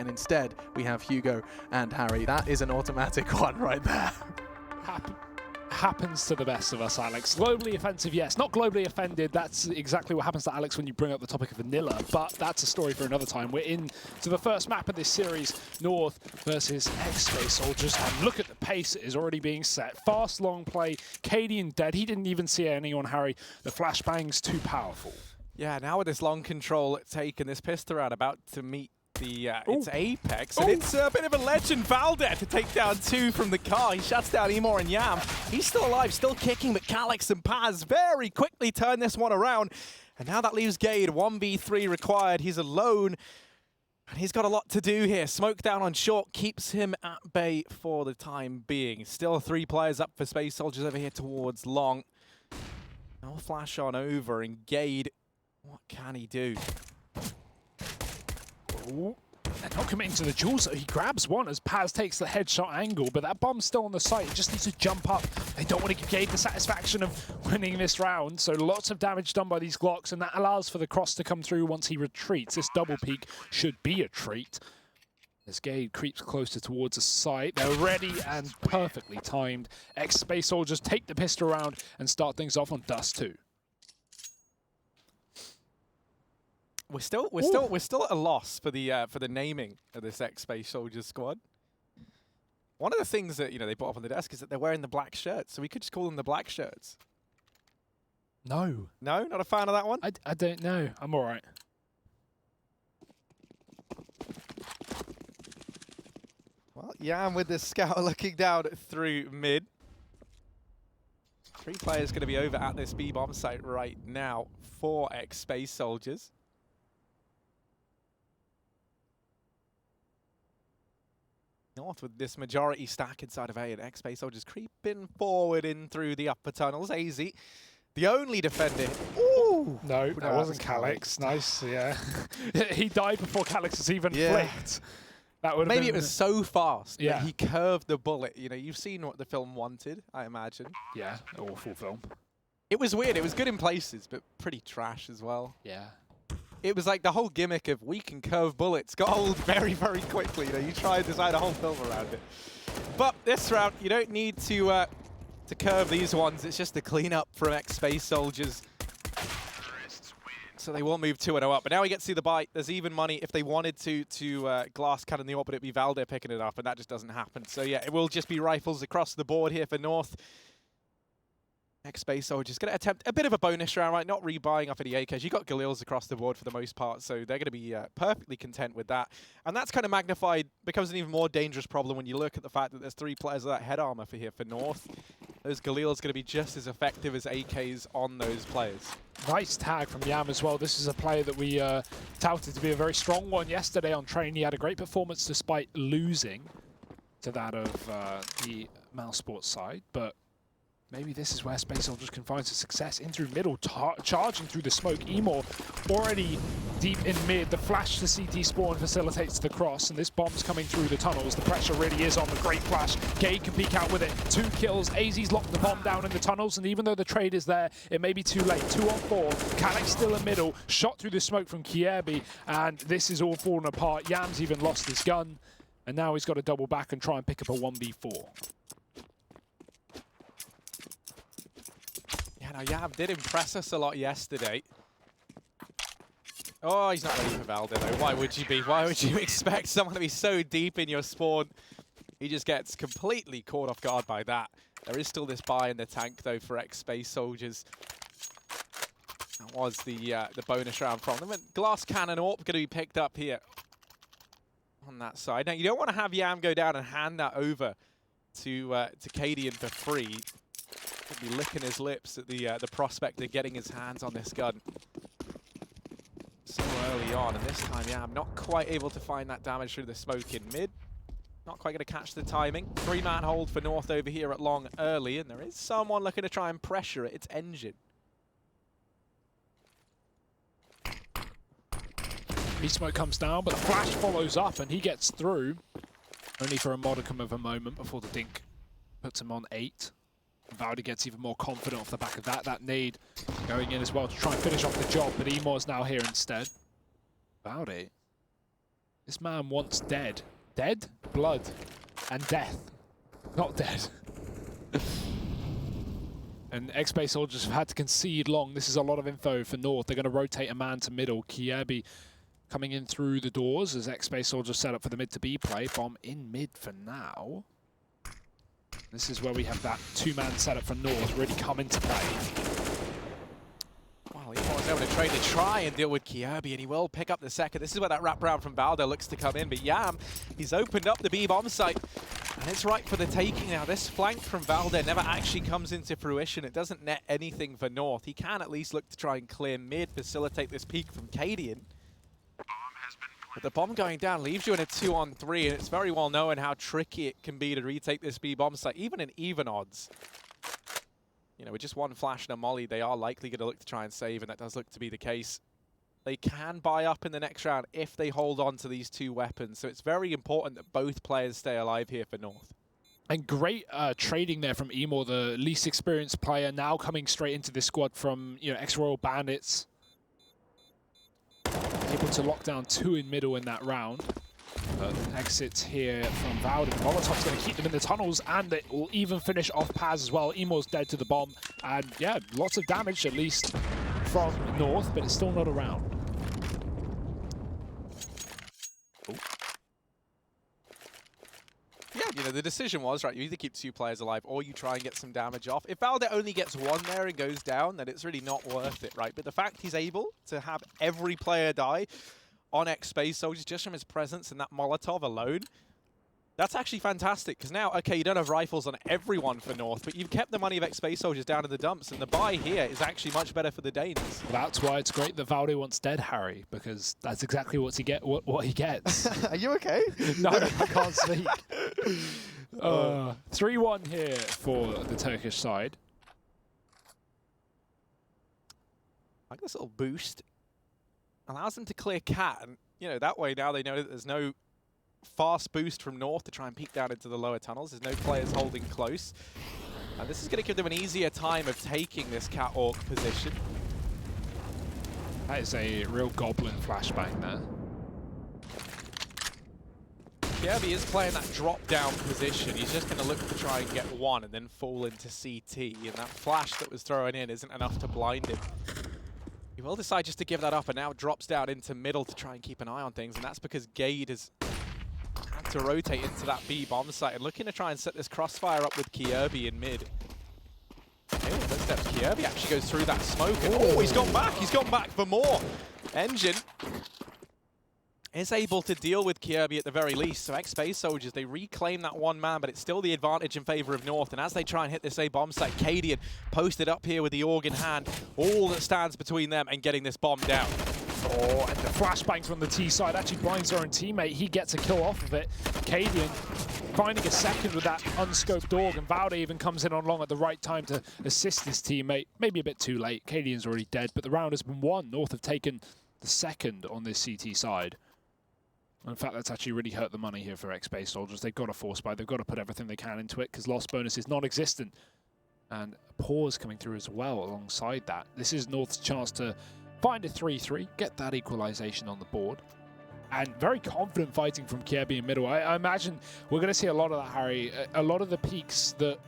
and instead we have Hugo and Harry. That is an automatic one right there. Happens to the best of us, Alex. Globally offensive, yes. Not globally offended. That's exactly what happens to Alex when you bring up the topic of vanilla, but that's a story for another time. We're in to the first map of this series, North versus X-Space Soldiers, and look at the pace that is already being set. Fast, long play. Cadian dead. He didn't even see anyone, Harry. The flashbang's too powerful. Yeah, now with this long control taken, this pistol round about to meet the its apex, and it's a bit of a legend. Valde to take down 2 from the car. He shuts down Emor and Yam. He's still alive, still kicking, but Calix and Paz very quickly turn this one around. And now that leaves Gade, 1v3 required. He's alone, and he's got a lot to do here. Smoke down on short keeps him at bay for the time being. Still 3 players up for Space Soldiers over here towards long. Now flash on over, and Gade, what can he do? Ooh. They're not committing to the duel, so he grabs one as Paz takes the headshot angle, but that bomb's still on the site. He just needs to jump up. They don't want to give Gade the satisfaction of winning this round, so lots of damage done by these Glocks, and that allows for the cross to come through once he retreats. This double peek should be a treat. As Gade creeps closer towards the site, they're ready and perfectly timed. X-Space Soldiers take the pistol round and start things off on Dust2. We're still at a loss for the naming of this X-Space Soldiers squad. One of the things that they put up on the desk is that they're wearing the black shirts, so we could just call them the black shirts. No, not a fan of that one. I don't know. I'm all right. Well, Yam with the scout looking down through mid. 3 players going to be over at this B-bomb site right now for X-Space Soldiers. North with this majority stack inside of A, and X-Space Soldiers creeping forward in through the upper tunnels. AZ, the only defender. Ooh! No, that wasn't Calix. Nice, yeah. He died before Calix was even flicked. That would Maybe it was so fast that Yeah. he curved the bullet. You've seen what the film wanted, I imagine. Yeah, awful film. It was weird. It was good in places, but pretty trash as well. Yeah. It was like the whole gimmick of we can curve bullets got old very, very quickly. You try and design a whole film around it. But this round, you don't need to curve these ones. It's just a cleanup from X-Space Soldiers. So they will move 2-0 up. But now we get to see the bite. There's even money if they wanted to glass cannon the AWP, but it'd be Valde picking it up, and that just doesn't happen. So yeah, it will just be rifles across the board here for North. X-Space Soldiers going to attempt a bit of a bonus round, right? Not rebuying up any AKs. You got Galils across the board for the most part, so they're going to be perfectly content with that. And that's kind of magnified, becomes an even more dangerous problem when you look at the fact that there's 3 players of that head armor for here for North. Those Galils going to be just as effective as AKs on those players. Nice tag from Yam as well. This is a player that we touted to be a very strong one yesterday on train. He had a great performance despite losing to that of the Mouse Sports side, but maybe this is where Space Soldiers can find some success. In through middle, charging through the smoke. Emor already deep in mid. The flash to CT spawn facilitates the cross, and this bomb's coming through the tunnels. The pressure really is on the great flash. Gade can peek out with it. 2 kills. AZ's locked the bomb down in the tunnels, and even though the trade is there, it may be too late. 2 on 4. Calix still in middle. Shot through the smoke from Kierby, and this is all falling apart. Yam's even lost his gun, and now he's got to double back and try and pick up a 1v4. Now, Yam did impress us a lot yesterday. Oh, he's not ready for Valde, though. Why would you be? Why would you expect someone to be so deep in your spawn? He just gets completely caught off guard by that. There is still this buy in the tank, though, for X-Space Soldiers. That was the bonus round from them. And Glass Cannon AWP going to be picked up here on that side. Now, you don't want to have Yam go down and hand that over to Cadian for free. He'll be licking his lips at the prospect of getting his hands on this gun so early on, and this time, yeah, I'm not quite able to find that damage through the smoke in mid. Not quite going to catch the timing. 3-man hold for North over here at long early, and there is someone looking to try and pressure it. It's Engine. B-Smoke comes down, but the flash follows up, and he gets through, only for a modicum of a moment before the dink puts him on 8. Valde gets even more confident off the back of that. That nade going in as well to try and finish off the job, but Emor's now here instead. Valde This man wants dead. Dead? Blood. And death. Not dead. And X-Base Soldiers have had to concede long. This is a lot of info for North. They're going to rotate a man to middle. Kiebi coming in through the doors as X-Base Soldiers set up for the mid to B play. Bomb in mid for now. This is where we have that two-man setup for North really come into play. Well, he was able to trade to try and deal with Kiebi, and he will pick up the second. This is where that wraparound from Valder looks to come in, but Yam, he's opened up the B-bomb site, and it's right for the taking now. This flank from Valder never actually comes into fruition. It doesn't net anything for North. He can at least look to try and clear mid, facilitate this peek from Cadian. But the bomb going down leaves you in a 2-on-3, and it's very well known how tricky it can be to retake this B-bomb site, even in even odds. You know, with just one flash and a molly, they are likely going to look to try and save, and that does look to be the case. They can buy up in the next round if they hold on to these two weapons, so it's very important that both players stay alive here for North. And great trading there from Emor, the least experienced player, now coming straight into this squad from, you know, ex-Royal Bandits. Able to lock down 2 in middle in that round. Exits here from Valde. Molotov's going to keep them in the tunnels, and it will even finish off Paz as well. Emor's dead to the bomb, and yeah, lots of damage at least from North, but it's still not around. Ooh. Yeah, you know, the decision was, right, you either keep 2 players alive or you try and get some damage off. If Valde only gets 1 there and goes down, then it's really not worth it, right? But the fact he's able to have every player die on X-Base Soldiers just from his presence and that Molotov alone, that's actually fantastic, because now, okay, you don't have rifles on everyone for North, but you've kept the money of X-Base Soldiers down in the dumps, and the buy here is actually much better for the Danes. That's why it's great that Valde wants dead, Harry, because that's exactly what he gets. Are you okay? No, I can't speak. 3-1 here for the Turkish side. Like this little boost allows them to clear Cat, and you know, that way now they know that there's no fast boost from North to try and peek down into the lower tunnels. There's no players holding close. And this is going to give them an easier time of taking this catwalk position. That is a real goblin flashbang there. Kiebi is playing that drop-down position. He's just going to look to try and get 1 and then fall into CT. And that flash that was thrown in isn't enough to blind him. He will decide just to give that up and now drops down into middle to try and keep an eye on things. And that's because Gade has had to rotate into that B bomb site and looking to try and set this crossfire up with Kiebi in mid. Taylor footsteps. Kiebi actually goes through that smoke. And oh, he's gone back. He's gone back for more. Engine is able to deal with Kiebi at the very least. So X-Base Soldiers, they reclaim that 1 man, but it's still the advantage in favor of North. And as they try and hit this A bomb site, Cadian posted up here with the org in hand. All that stands between them and getting this bomb down. Oh, and the flashbangs from the T side actually blinds their own teammate. He gets a kill off of it. Cadian finding a second with that unscoped org, and Valde even comes in on long at the right time to assist his teammate. Maybe a bit too late. Cadian's already dead, but the round has been won. North have taken the second on this CT side. In fact, that's actually really hurt the money here for X-Base Soldiers. They've got to force buy. They've got to put everything they can into it because loss bonus is non-existent. And a pause coming through as well alongside that. This is North's chance to find a 3-3, get that equalization on the board. And very confident fighting from Kiebi in middle. I imagine we're going to see a lot of that, Harry. A lot of the peaks that,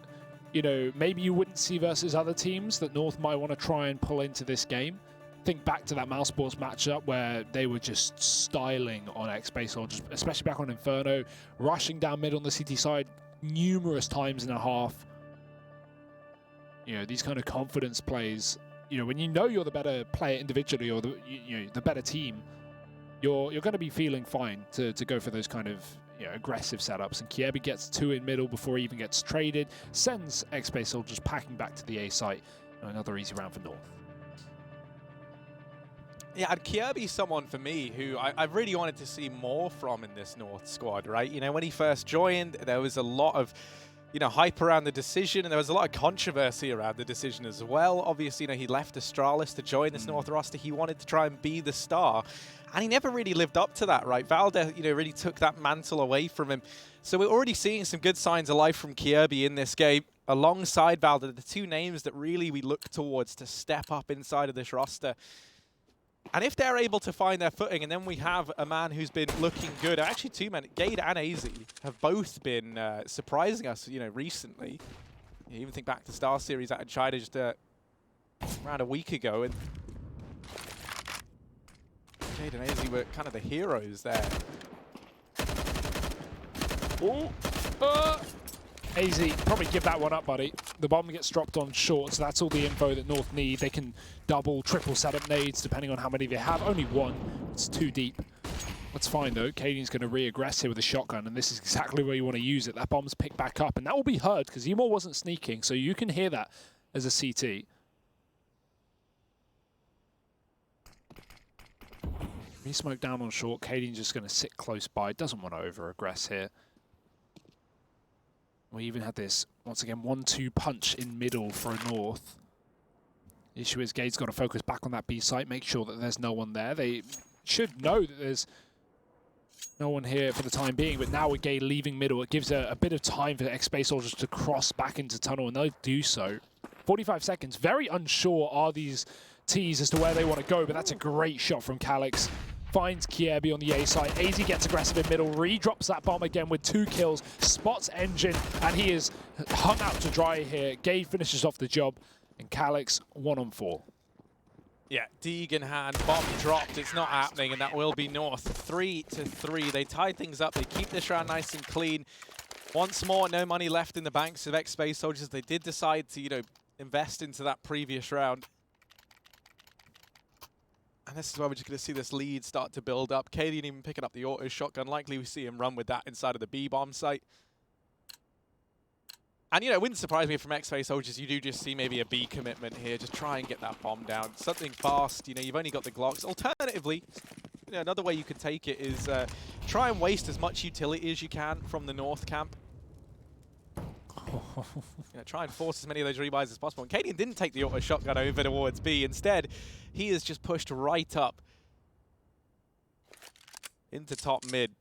you know, maybe you wouldn't see versus other teams that North might want to try and pull into this game. Think back to that Mouse Sports matchup where they were just styling on X-Base Soldiers, especially back on Inferno, rushing down mid on the CT side numerous times and a half. You know, these kind of confidence plays, you know, when you know you're the better player individually or the, you know, the better team, you're going to be feeling fine to go for those kind of, you know, aggressive setups. And Kiebi gets 2 in middle before he even gets traded, sends X-Base Soldiers packing back to the A site. Another easy round for North. Yeah, and Kiebi's someone for me who I really wanted to see more from in this North squad, right? You know, when he first joined, there was a lot of, you know, hype around the decision, and there was a lot of controversy around the decision as well. Obviously, you know, he left Astralis to join this North roster. He wanted to try and be the star, and he never really lived up to that, right? Valde, you know, really took that mantle away from him. So we're already seeing some good signs of life from Kiebi in this game. Alongside Valde, the 2 names that really we look towards to step up inside of this roster. And if they're able to find their footing, and then we have a man who's been looking good, actually two men, Gade and AZ, have both been surprising us, you know, recently. You even think back to Star Series out in China just around a week ago, and Gade and AZ were kind of the heroes there. Ooh. AZ, probably give that one up, buddy. The bomb gets dropped on short, so that's all the info that North need. They can double, triple setup nades, depending on how many they have. Only one. It's too deep. That's fine, though. Cadian's going to re-aggress here with a shotgun, and this is exactly where you want to use it. That bomb's picked back up, and that will be heard, because Emor wasn't sneaking, so you can hear that as a CT. Re-smoke down on short. Cadian's just going to sit close by. Doesn't want to over-aggress here. We even had this, once again, 1-2 punch in middle for a North. The issue is Gade's got to focus back on that B site, make sure that there's no one there. They should know that there's no one here for the time being, but now with Gade leaving middle, it gives a bit of time for X-Space Soldiers to cross back into tunnel, and they'll do so. 45 seconds. Very unsure are these Ts as to where they want to go, but that's a great shot from Calyx. Finds Kiebi on the A side. AZ gets aggressive in middle, redrops that bomb again with 2 kills, spots Engine, and he is hung out to dry here. Gade finishes off the job, and Calyx 1-on-4. Yeah, Deeg in hand, bomb dropped, it's not happening, and that will be North. 3-3, they tied things up, they keep this round nice and clean. Once more, no money left in the banks of X-Space Soldiers. They did decide to, you know, invest into that previous round. And this is where we're just going to see this lead start to build up. Cadian even picking up the auto shotgun. Likely we see him run with that inside of the B-bomb site. And, you know, it wouldn't surprise me from X-Space Soldiers, you do just see maybe a B commitment here. Just try and get that bomb down. Something fast, you know, you've only got the Glocks. Alternatively, you know, another way you could take it is try and waste as much utility as you can from the North camp. You know, try and force as many of those rebuys as possible. And Cadian didn't take the auto shotgun over towards B. Instead, he is just pushed right up into top mid.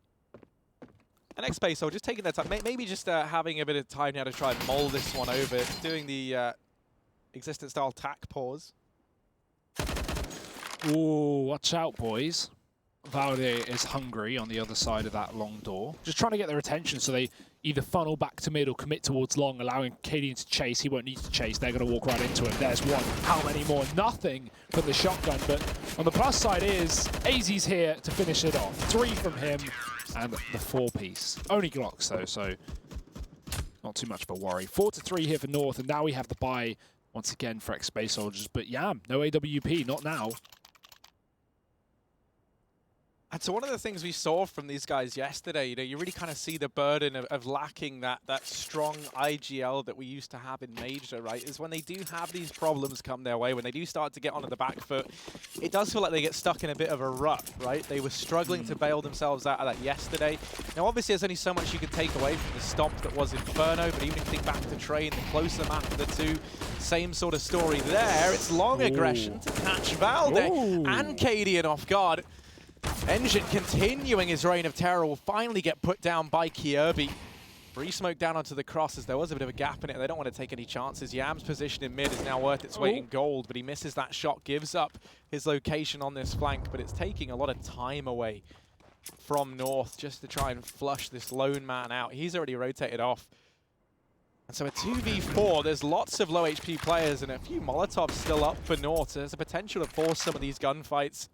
And X-Space Soldiers just taking their time, maybe just having a bit of time now to try and mull this one over, doing the existent style tack pause. Ooh, watch out, boys. Valde is hungry on the other side of that long door. Just trying to get their attention so they either funnel back to mid or commit towards long, allowing Cadian to chase. He won't need to chase. They're going to walk right into him. There's one. How many more? Nothing for the shotgun. But on the plus side is AZ's here to finish it off. 3 from him and the 4-piece. Only Glocks, though, so not too much of a worry. 4-3 here for North, and now we have the buy once again for X-Space Soldiers. But Yam, no AWP, not now. And so one of the things we saw from these guys yesterday, you know, you really kind of see the burden of lacking that strong IGL that we used to have in Major, right? Is when they do have these problems come their way, when they do start to get onto the back foot, it does feel like they get stuck in a bit of a rut, right? They were struggling to bail themselves out of that yesterday. Now, obviously, there's only so much you can take away from the stomp that was Inferno, but even if you think back to Train, the closer map of the two, same sort of story there. It's long aggression to catch Valde and Cadian off guard. Engine continuing his reign of terror will finally get put down by Kiebi. Free smoke down onto the cross as there was a bit of a gap in it. They don't want to take any chances. Yam's position in mid is now worth its weight in gold, but he misses that shot, gives up his location on this flank, but it's taking a lot of time away from North just to try and flush this lone man out. He's already rotated off. And so a 2v4, there's lots of low HP players and a few Molotovs still up for North, so there's a potential to force some of these gunfights.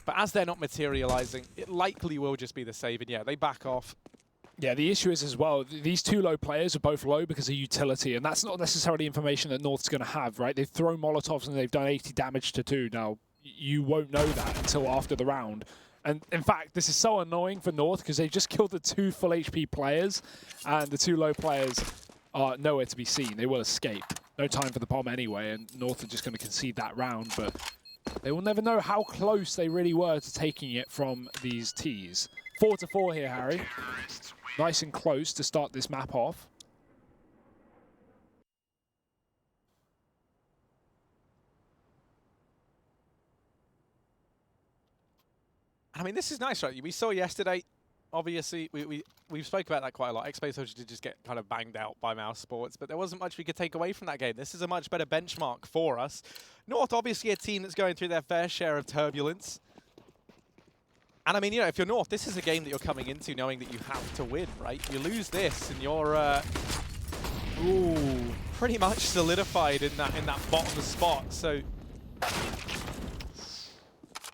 But as they're not materializing, it likely will just be the save, and yeah, they back off. Yeah, the issue is as well, these two low players are both low because of utility, and that's not necessarily information that North's going to have, right? They've thrown Molotovs and they've done 80 damage to 2. Now, you won't know that until after the round. And in fact, this is so annoying for North because they've just killed the 2 full HP players, and the 2 low players are nowhere to be seen. They will escape. No time for the bomb anyway, and North are just going to concede that round, but they will never know how close they really were to taking it from these Ts. 4-4 here, Harry. Nice and close to start this map off. I mean, this is nice, right? We saw yesterday, obviously, we've spoke about that quite a lot. X-Space Soldier did just get kind of banged out by Mouse Sports, but there wasn't much we could take away from that game. This is a much better benchmark for us. North, obviously a team that's going through their fair share of turbulence. And I mean, you know, if you're North, this is a game that you're coming into knowing that you have to win, right? You lose this and you're pretty much solidified in that bottom spot. So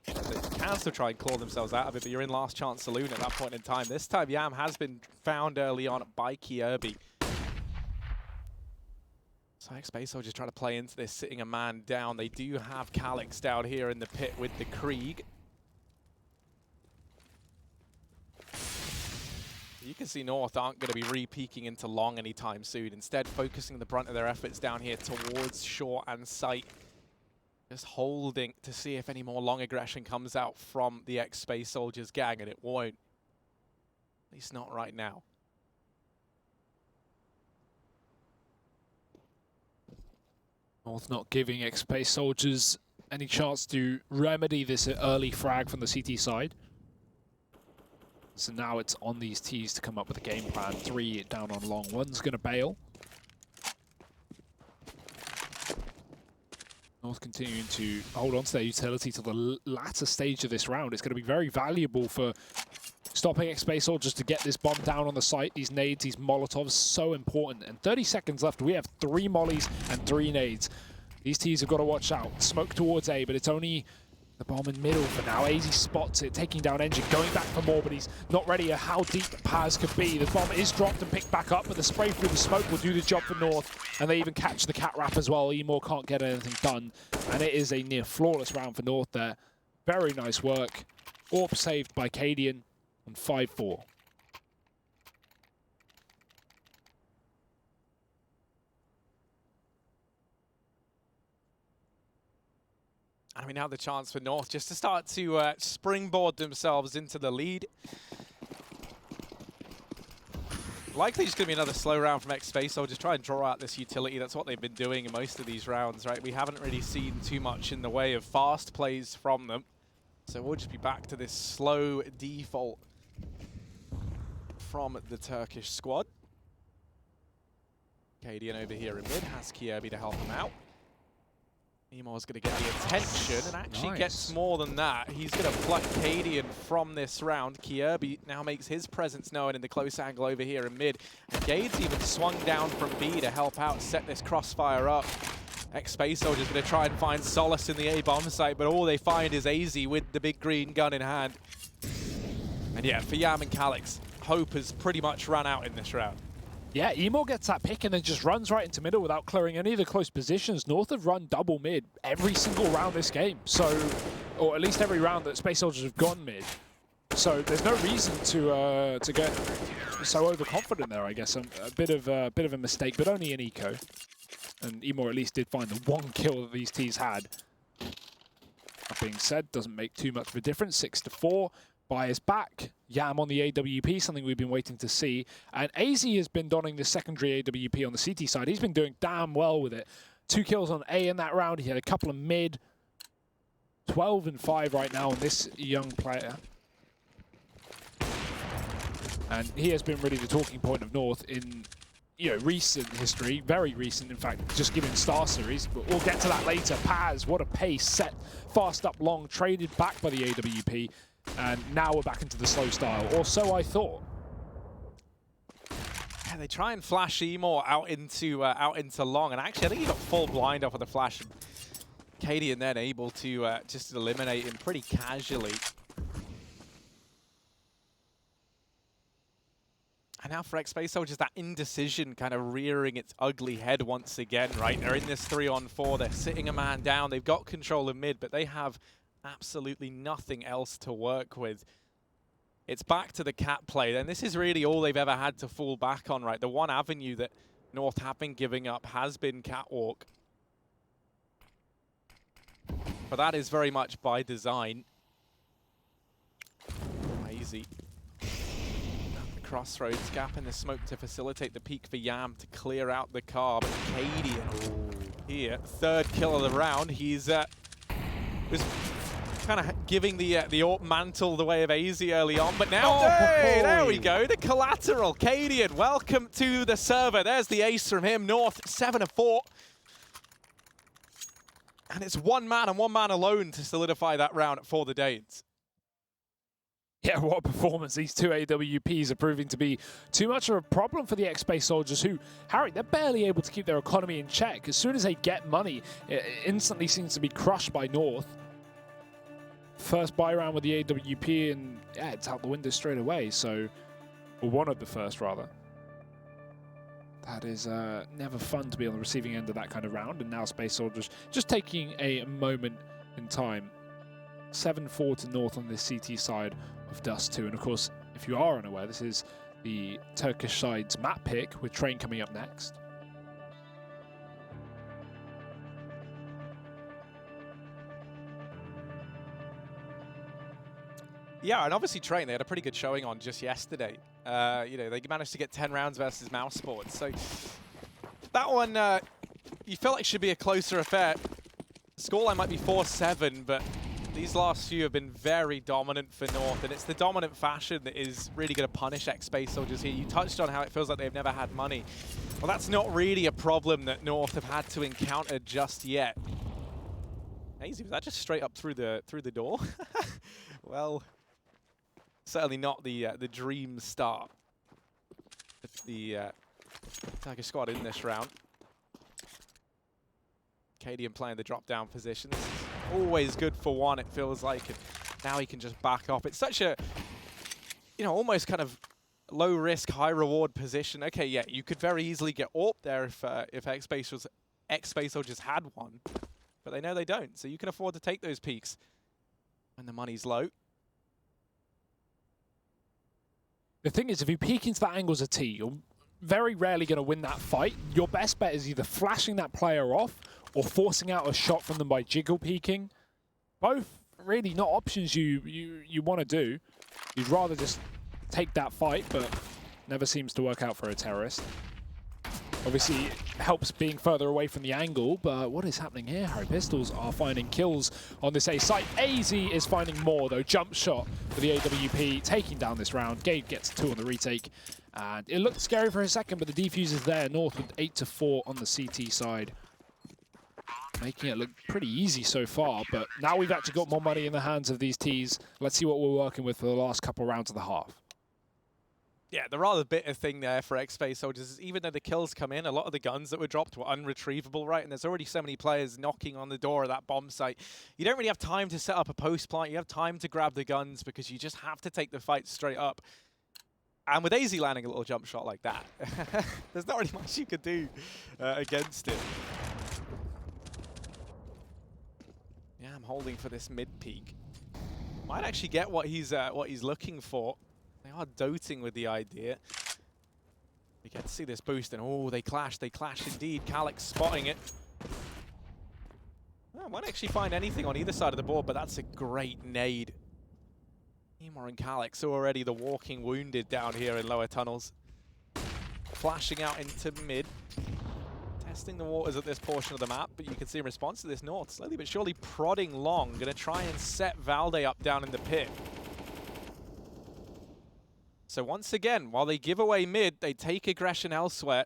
they can still try and claw themselves out of it, but you're in last chance saloon at that point in time. This time, Yam has been found early on by Kirby. So X-Space Soldiers trying to play into this, sitting a man down. They do have Calyx down here in the pit with the Krieg. You can see North aren't going to be re-peeking into long anytime soon. Instead, focusing the brunt of their efforts down here towards short and sight. Just holding to see if any more long aggression comes out from the X-Space Soldiers gang, and it won't. At least not right now. North not giving X-Space Soldiers any chance to remedy this early frag from the CT side. So now it's on these Ts to come up with a game plan. 3 down on long. One's going to bail. North continuing to hold on to their utility to the latter stage of this round. It's going to be very valuable for stopping X-Space Soldiers to get this bomb down on the site. These nades, these Molotovs, so important. And 30 seconds left. We have 3 mollies and 3 nades. These Ts have got to watch out. Smoke towards A, but it's only the bomb in middle for now. AZ spots it, taking down Engine, going back for more, but he's not ready at how deep Paz could be. The bomb is dropped and picked back up, but the spray through the smoke will do the job for North, and they even catch the cat wrap as well. Emor can't get anything done, and it is a near flawless round for North there. Very nice work. AWP saved by Cadian on 5-4. I mean, now the chance for North just to start to springboard themselves into the lead. Likely just going to be another slow round from X-Space, so just try and draw out this utility. That's what they've been doing in most of these rounds, right? We haven't really seen too much in the way of fast plays from them. So we'll just be back to this slow default from the Turkish squad. Cadian over here in mid has Kirby to help him out. Emor's going to get the attention and actually gets more than that. He's going to pluck Cadian from this round. Kirby now makes his presence known in the close angle over here in mid. And Gade's even swung down from B to help out, set this crossfire up. X-Space Soldier's going to try and find solace in the A-bomb site, but all they find is AZ with the big green gun in hand. And yeah, for Yam and Calyx, hope has pretty much run out in this round. Yeah, Emor gets that pick and then just runs right into middle without clearing any of the close positions. North have run double mid every single round this game. So, or at least every round that Space Soldiers have gone mid. So there's no reason to get so overconfident there, I guess. A bit of a mistake, but only an eco. And Emor at least did find the 1 kill that these Ts had. That being said, doesn't make too much of a difference. 6-4. Buyers back. Yam on the AWP, something we've been waiting to see. And AZ has been donning the secondary AWP on the CT side. He's been doing damn well with it. 2 kills on A in that round. He had a couple of mid. 12-5 right now on this young player. And he has been really the talking point of North in, you know, recent history. Very recent, in fact, just given Star Series. But we'll get to that later. Paz, what a pace. Set fast up long. Traded back by the AWP. And now we're back into the slow style, or so I thought. Yeah, they try and flash Emor out into long, and actually I think he got full blind off of the flash. Cadian then able to just eliminate him pretty casually. And now for X-Space Soldiers, that indecision kind of rearing its ugly head once again, right? They're in this 3-on-4, they're sitting a man down, they've got control of mid, but they have absolutely nothing else to work with. It's back to the cat play, and this is really all they've ever had to fall back on, right? The one avenue that North have been giving up has been catwalk. But that is very much by design. Easy. The crossroads gap in the smoke to facilitate the peak for Yam to clear out the car, but Cadian here, 3rd kill of the round. He's kind of giving the AWP mantle the way of AZ early on, but now, hey, there we go, the collateral. Cadian, welcome to the server. There's the ace from him. North 7 of 4. And it's one man and one man alone to solidify that round for the Danes. Yeah, what a performance. These two AWPs are proving to be too much of a problem for the X-Space soldiers who, Harry, they're barely able to keep their economy in check. As soon as they get money, it instantly seems to be crushed by North. First buy round with the AWP, and yeah, it's out the window straight away. So, or one of the first, rather. That is never fun to be on the receiving end of that kind of round. And now Space Soldiers just taking a moment in time. 7-4 to North on this CT side of Dust2. And of course, if you are unaware, this is the Turkish side's map pick with Train coming up next. Yeah, and obviously Train, they had a pretty good showing on just yesterday. You know, they managed to get 10 rounds versus Mouse Sports. So that one, you feel like should be a closer affair. Scoreline might be 4-7, but these last few have been very dominant for North, and it's the dominant fashion that is really going to punish X-Space Soldiers here. You touched on how it feels like they've never had money. Well, that's not really a problem that North have had to encounter just yet. Easy, was that just straight up through the door? Well, certainly not the dream start. The Tiger squad in this round. Cadian playing the drop-down positions. Always good for one, it feels like. And now he can just back off. It's such a, you know, almost kind of low-risk, high-reward position. Okay, yeah, you could very easily get AWP there if X-Space Soldiers had one. But they know they don't, so you can afford to take those peaks when the money's low. The thing is, if you peek into that angle as a T, you're very rarely going to win that fight. Your best bet is either flashing that player off or forcing out a shot from them by jiggle peeking. Both really not options you want to do. You'd rather just take that fight, but never seems to work out for a terrorist. Obviously, it helps being further away from the angle, but what is happening here? Harry Pistols are finding kills on this A site. AZ is finding more, though. Jump shot for the AWP, taking down this round. Gade gets 2 on the retake, and it looked scary for a second, but the defuse is there. North with 8-4 on the CT side, making it look pretty easy so far, but now we've actually got more money in the hands of these Ts. Let's see what we're working with for the last couple rounds of the half. Yeah, the rather bitter thing there for X-Space Soldiers is even though the kills come in, a lot of the guns that were dropped were unretrievable, right? And there's already so many players knocking on the door of that bomb site. You don't really have time to set up a post plant. You have time to grab the guns because you just have to take the fight straight up. And with AZ landing a little jump shot like that, there's not really much you could do against it. Yeah, I'm holding for this mid peak. Might actually get what he's looking for. They are doting with the idea. We get to see this boost, and oh, they clash indeed. Calyx spotting it. Oh, won't actually find anything on either side of the board, but that's a great nade. Emor and Calyx are already the walking wounded down here in lower tunnels. Flashing out into mid. Testing the waters at this portion of the map, but you can see in response to this North, slowly but surely prodding long. Gonna try and set Valde up down in the pit. So once again, while they give away mid, they take aggression elsewhere.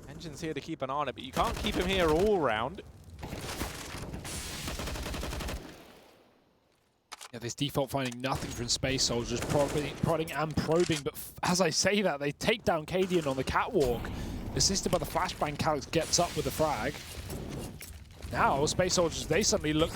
Engine's here to keep an eye on it, but you can't keep him here all round. Yeah, this default finding nothing from Space Soldiers, prodding and probing, but as I say that, they take down Cadian on the catwalk. Assisted by the flashbang, Calyx gets up with the frag. Now, Space Soldiers, they suddenly look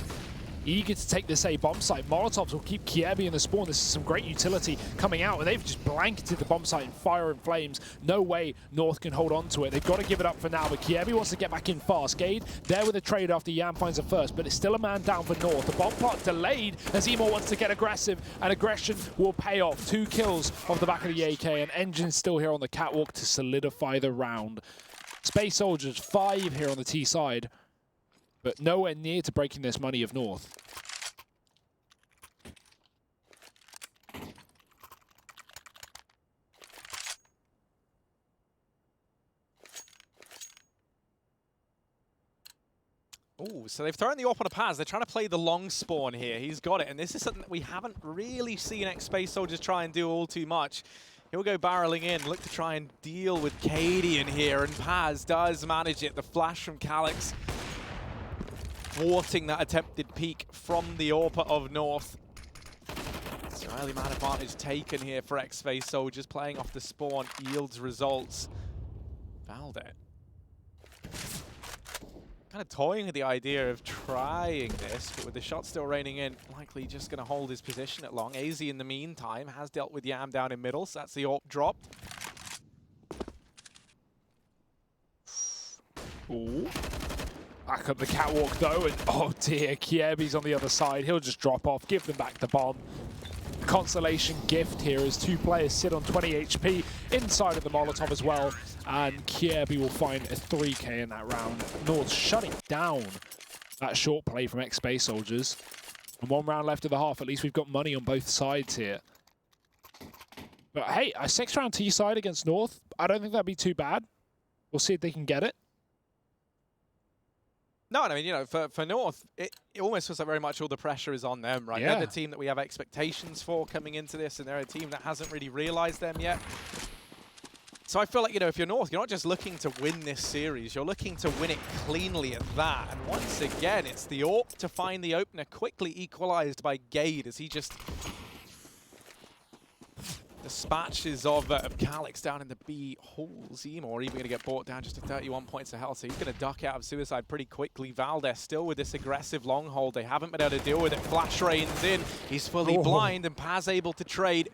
eager to take this A bomb site. Molotovs will keep Kiebi in the spawn. This is some great utility coming out, and they've just blanketed the bomb site in fire and flames. No way North can hold on to it. They've got to give it up for now, but Kiebi wants to get back in fast. Gade there with a trade after Yam finds a first, but it's still a man down for North. The bomb plot delayed as Emor wants to get aggressive, and aggression will pay off. 2 kills off the back of the AK, and Engine's still here on the catwalk to solidify the round. Space Soldiers 5 here on the T side, but nowhere near to breaking this money of North. Ooh, so they've thrown the AWP on a Paz. They're trying to play the long spawn here. He's got it, and this is something that we haven't really seen X-Space Soldiers try and do all too much. He'll go barreling in, look to try and deal with Cadian here, and Paz does manage it. The flash from Calyx thwarting that attempted peek from the AWP of North. So early man advantage taken here for X-Space Soldiers, playing off the spawn, yields results. Valde kind of toying with the idea of trying this, but with the shot still raining in, likely just going to hold his position at long. AZ in the meantime has dealt with Yam down in middle, so that's the AWP dropped. Ooh. Back up the catwalk though, and oh dear, Kiebi's on the other side. He'll just drop off, give them back the bomb. Consolation gift here as two players sit on 20 HP inside of the Molotov as well, and Kiebi will find a 3k in that round. North shutting down that short play from X-Space Soldiers. And 1 round left of the half. At least we've got money on both sides here. But hey, a 6-round T side against North, I don't think that'd be too bad. We'll see if they can get it. No, I mean, you know, for North, it almost feels like very much all the pressure is on them, right? Yeah. They're the team that we have expectations for coming into this, and they're a team that hasn't really realized them yet. So I feel like, you know, if you're North, you're not just looking to win this series, you're looking to win it cleanly at that. And once again, it's the AWP to find the opener, quickly equalized by Gade as he just dispatches of Calyx down in the B hole. Zemor even going to get brought down just to 31 points of health, so he's going to duck out of suicide pretty quickly. Valdes still with this aggressive long hold. They haven't been able to deal with it. Flash rains in. He's fully blind, and Paz able to trade.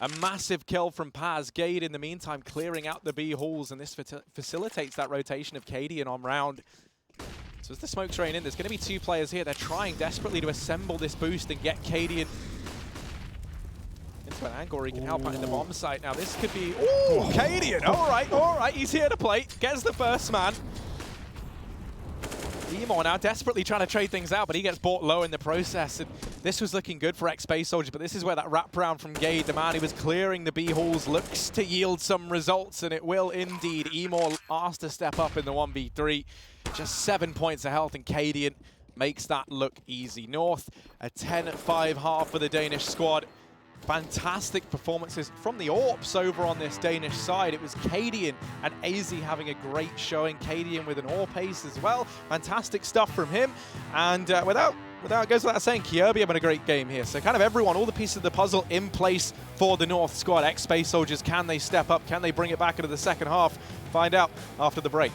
A massive kill from Paz. Gade in the meantime clearing out the B halls, and this facilitates that rotation of Cadian on round. So as the smokes rain in, there's going to be 2 players here. They're trying desperately to assemble this boost and get Cadian into an angle where he can help out in the bomb site. Now this could be... Ooh, Cadian! All right, he's here to play. Gets the first man. Zemor now desperately trying to trade things out, but he gets bought low in the process. And this was looking good for X-Space Soldiers, but this is where that wraparound from Gade, the man who was clearing the B halls, looks to yield some results, and it will indeed. Emor asked to step up in the 1v3. Just 7 points of health, and Cadian makes that look easy. North, a 10-5 half for the Danish squad. Fantastic performances from the AWPs over on this Danish side. It was Cadian and AZ having a great showing. Cadian with an AWP ace as well. Fantastic stuff from him. And without goes without saying, Kiebi having a great game here. So kind of everyone, all the pieces of the puzzle in place for the North squad. X-Space Soldiers, can they step up? Can they bring it back into the second half? Find out after the break.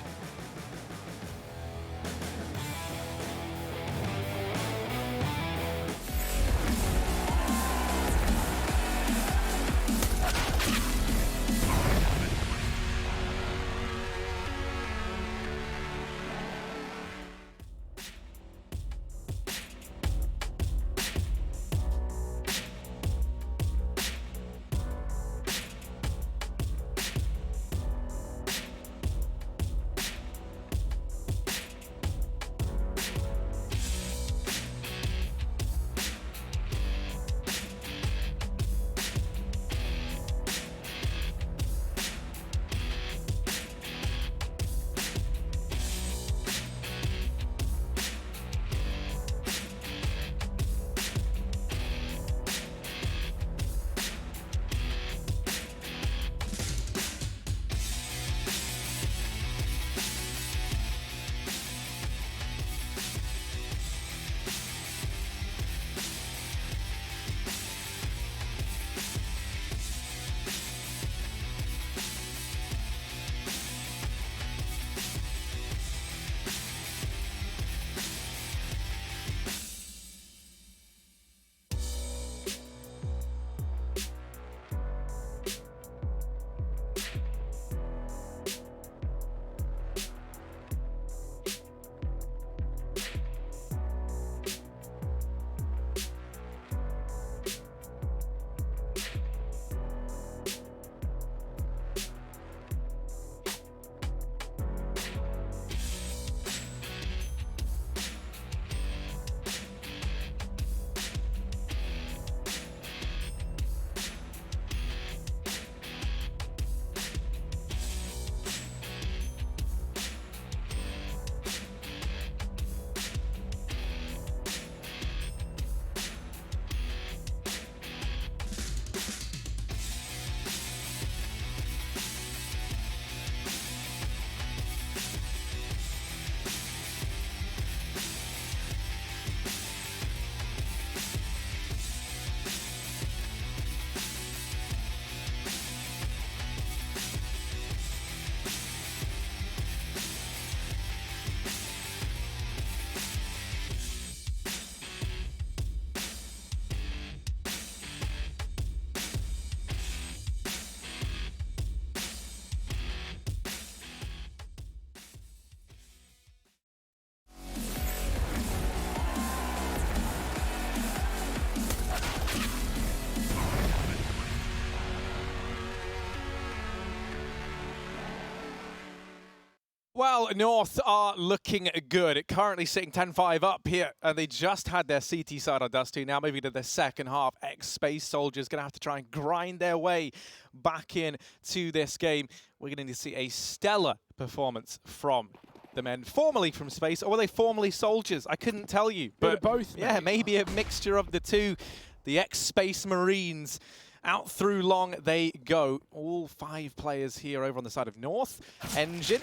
Well, North are looking good. Currently sitting 10-5 up here. They just had their CT side on Dust2. Now moving to the second half. Space Soldiers going to have to try and grind their way back in to this game. We're going to need to see a stellar performance from the men, formerly from Space, or were they formerly Soldiers? I couldn't tell you. But both. Yeah, maybe a mixture of the two. The ex-Space Marines. Out through long they go. All 5 players here over on the side of North. Engine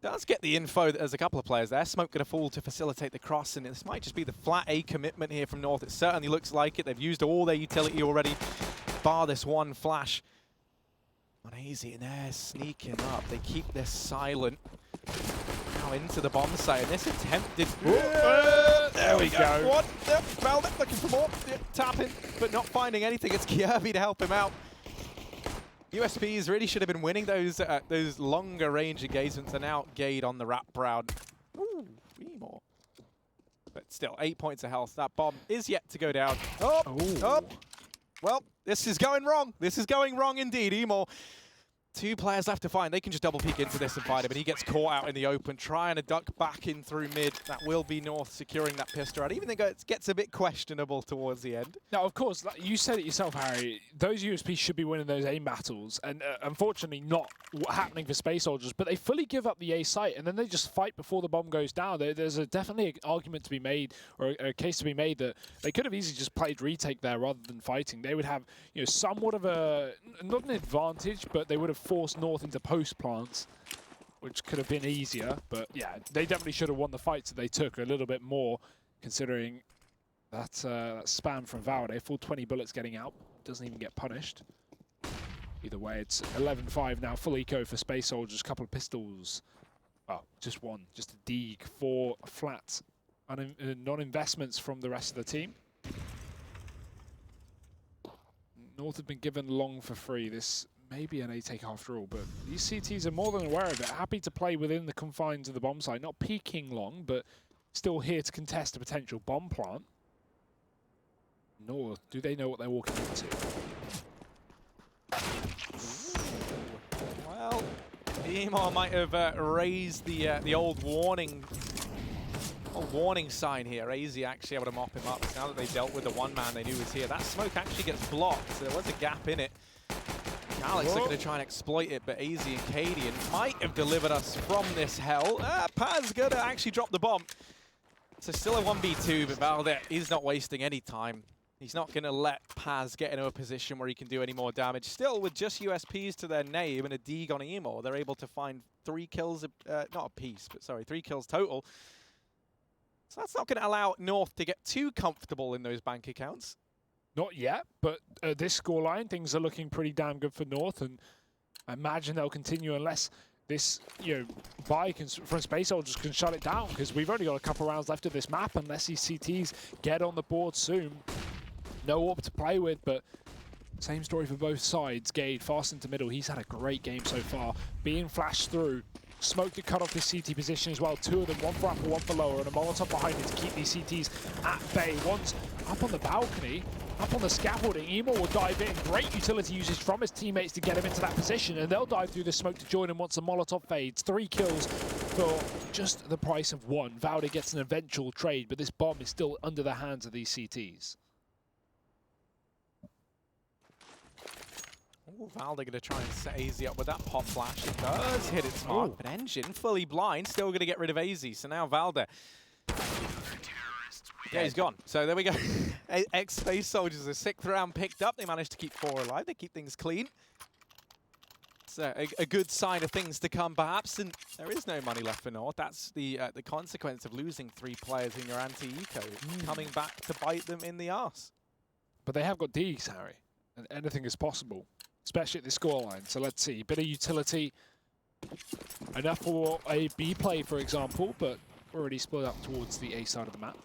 does get the info that there's a couple of players there. Smoke going to fall to facilitate the cross, and this might just be the flat A commitment here from North. It certainly looks like it. They've used all their utility already, bar this one flash. On easy, and they're sneaking up. They keep this silent. Now into the bomb site, and this attempted... there we go. What? Yep, Velvet looking for more. Yep, tapping, but not finding anything. It's Kirby to help him out. USPs really should have been winning those longer range engagements. Are now Gade on the wrap round. Ooh, 3 more. But still, 8 points of health. That bomb is yet to go down. Oh. Well, this is going wrong. This is going wrong indeed. Emor. 2 players left to find. They can just double peek into this and find him, and he gets caught out in the open, trying to duck back in through mid. That will be North securing that pistol. I even think it gets a bit questionable towards the end. Now, of course, like you said it yourself, Harry. Those USPs should be winning those aim battles, and unfortunately not happening for Space Soldiers. But they fully give up the A site, and then they just fight before the bomb goes down. There's definitely an argument to be made, or a case to be made, that they could have easily just played retake there rather than fighting. They would have, somewhat of a not an advantage, but they would have forced North into post plants, which could have been easier. But yeah, they definitely should have won the fights that they took a little bit more, considering that spam from Valde. Full 20 bullets getting out, doesn't even get punished. Either way, it's 11-5 now, full eco for Space Soldiers, couple of pistols. Oh, just one, just a dig, 4 flat non-investments from the rest of the team. North have been given long for free. This may be an A take after all, but these CTs are more than aware of it. Happy to play within the confines of the bomb site. Not peeking long, but still here to contest a potential bomb plant. Nor do they know what they're walking into. Well, Emor might have raised the old warning sign here. AZ actually able to mop him up. Now that they dealt with the one man they knew was here, that smoke actually gets blocked, so there was a gap in it. Alex looking to try and exploit it, but AZ and Cadian might have delivered us from this hell. Paz gonna actually drop the bomb. So still a 1v2, but Valde is not wasting any time. He's not going to let Paz get into a position where he can do any more damage. Still, with just USPs to their name and a dig on Emor, they're able to find 3 kills, not a piece, but sorry, 3 kills total. So that's not going to allow North to get too comfortable in those bank accounts. Not yet, but at this scoreline, things are looking pretty damn good for North, and I imagine they'll continue unless this, buy from Space Soldiers can shut it down, because we've only got a couple rounds left of this map, unless these CTs get on the board soon. No AWP to play with, but same story for both sides. Gade fast into middle. He's had a great game so far, being flashed through. Smoke to cut off his CT position as well. 2 of them, one for upper, one for lower, and a Molotov behind it to keep these CTs at bay. One's up on the balcony, up on the scaffolding. Emor will dive in. Great utility usage from his teammates to get him into that position, and they'll dive through the smoke to join him once the Molotov fades. 3 kills for just the price of 1. Valde gets an eventual trade, but this bomb is still under the hands of these CTs. Ooh, Valde going to try and set AZ up with that pop flash. It does hit its mark, but Engine fully blind, still going to get rid of AZ. So now Valde. Yeah, he's gone. So there we go. Ex-Space Soldiers, a 6th round picked up. They managed to keep 4 alive. They keep things clean. It's a good sign of things to come, perhaps. And there is no money left for North. That's the consequence of losing 3 players in your anti-eco. Coming back to bite them in the arse. But they have got digs, Harry, and anything is possible, especially at the scoreline. So let's see, bit of utility, enough for a B play, for example, but already split up towards the A side of the map.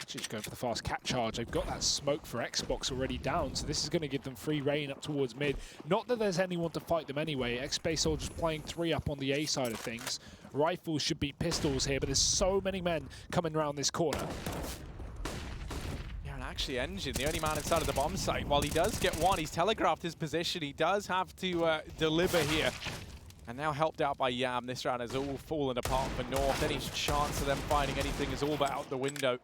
Just going for the fast cat charge. They've got that smoke for Xbox already down, so this is going to give them free reign up towards mid. Not that there's anyone to fight them anyway. X-Space Soldiers playing 3 up on the A side of things. Rifles should beat pistols here, but there's so many men coming around this corner. Actually, Engine, the only man inside of the bomb site. While he does get 1, he's telegraphed his position. He does have to deliver here. And now helped out by Yam, this round has all fallen apart for North. Any chance of them finding anything is all but out the window.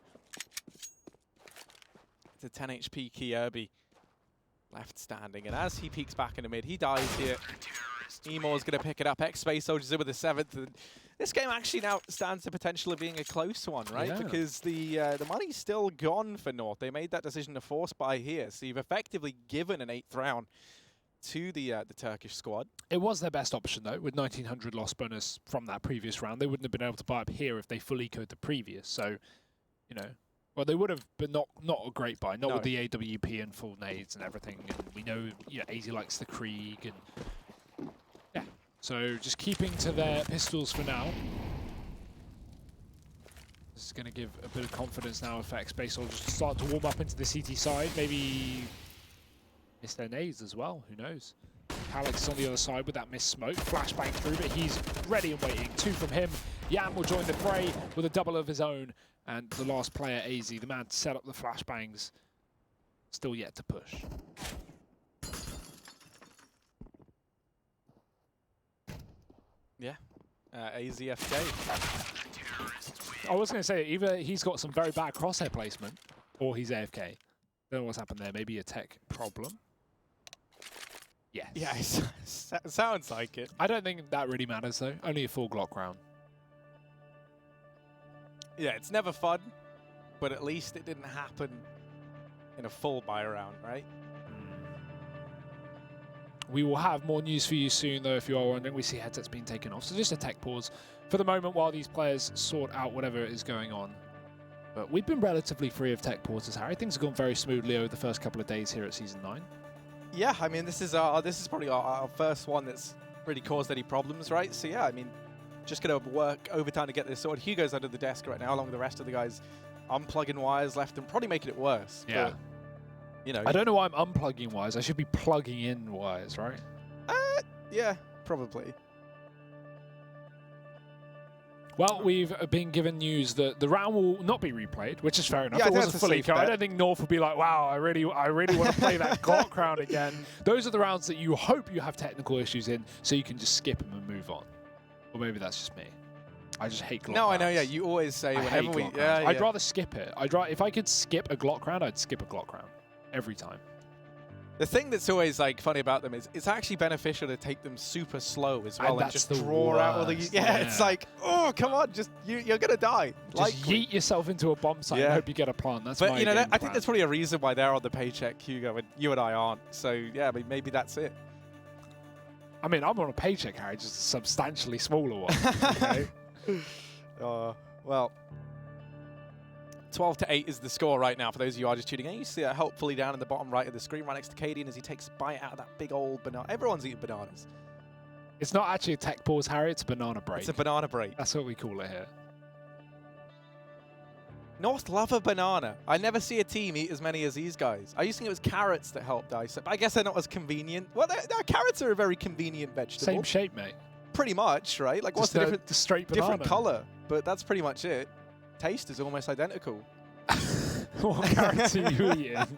It's a 10 HP Kierby left standing, and as he peeks back in the mid, he dies here. Emo's going to pick it up. X-Space Soldiers in with the 7th. And this game actually now stands the potential of being a close one, right? Yeah. Because the money's still gone for North. They made that decision to force buy here, so you've effectively given an 8th round to the Turkish squad. It was their best option, though, with 1900 loss bonus from that previous round. They wouldn't have been able to buy up here if they fully code the previous. So, you know, well, they would have, but not a great buy. Not with the AWP and full nades and everything. And we know, yeah, AZ likes the Krieg and yeah. So just keeping to their pistols for now. This is going to give a bit of confidence now if X-Space Soldiers start to warm up into the CT side. Maybe miss their nades as well, who knows. Alex is on the other side with that missed smoke. Flashbang through, but he's ready and waiting. 2 from him. Yam will join the fray with a double of his own. And the last player, AZ, the man to set up the flashbangs, still yet to push. Yeah, AZFK. I was going to say, either he's got some very bad crosshair placement, or he's AFK. Don't know what's happened there. Maybe a tech problem. Yes. Yeah, it sounds like it. I don't think that really matters, though. Only a full Glock round. Yeah, it's never fun, but at least it didn't happen in a full buy round, right? We will have more news for you soon, though, if you are wondering. We see headsets being taken off. So just a tech pause for the moment while these players sort out whatever is going on. But we've been relatively free of tech pauses, Harry. Things have gone very smoothly over the first couple of days here at Season 9. Yeah, I mean, this is probably our first one that's really caused any problems, right? So yeah, I mean, just going to work overtime to get this sorted. Hugo's under the desk right now, along with the rest of the guys unplugging wires left and probably making it worse. Yeah. But, you know, I don't know why I'm unplugging wires. I should be plugging in wires, right? Yeah, probably. Well, we've been given news that the round will not be replayed, which is fair enough. Yeah, It wasn't fully safe I bet. don't think North will be like, wow, I really want to play that Glock round again. Those are the rounds that you hope you have technical issues in, so you can just skip them and move on. Or maybe that's just me. I just hate Glock rounds. I know, yeah, you always say I hate whenever we... Glock Yeah, rounds. I'd yeah. rather skip it. If I could skip a Glock round, I'd skip a Glock round. Every time. The thing that's always like funny about them is it's actually beneficial to take them super slow as well and just draw out all the... Yeah, it's like, oh, come on, just you're going to die. Just yeet yourself into a bomb site and hope you get a plant. That's but my you know, game I think plan. there's probably a reason why they're on the paycheck, Hugo, and you and I aren't. So yeah, maybe that's it. I mean, I'm on a paycheck, Harry, just a substantially smaller one. Okay? Well, 12-8 is the score right now for those of you who are just tuning in. You see that helpfully down in the bottom right of the screen right next to Cadian as he takes a bite out of that big old banana. Everyone's eating bananas. It's not actually a tech pause, Harry. It's a banana break. It's a banana break. That's what we call it here. North love a banana. I never see a team eat as many as these guys. I used to think it was carrots that helped ice it, but I guess they're not as convenient. Well, carrots are a very convenient vegetable. Same shape, mate. Pretty much, right? Like, what's Just the difference? the straight banana. Different color, but that's pretty much it. Taste is almost identical. What carrots are you eating?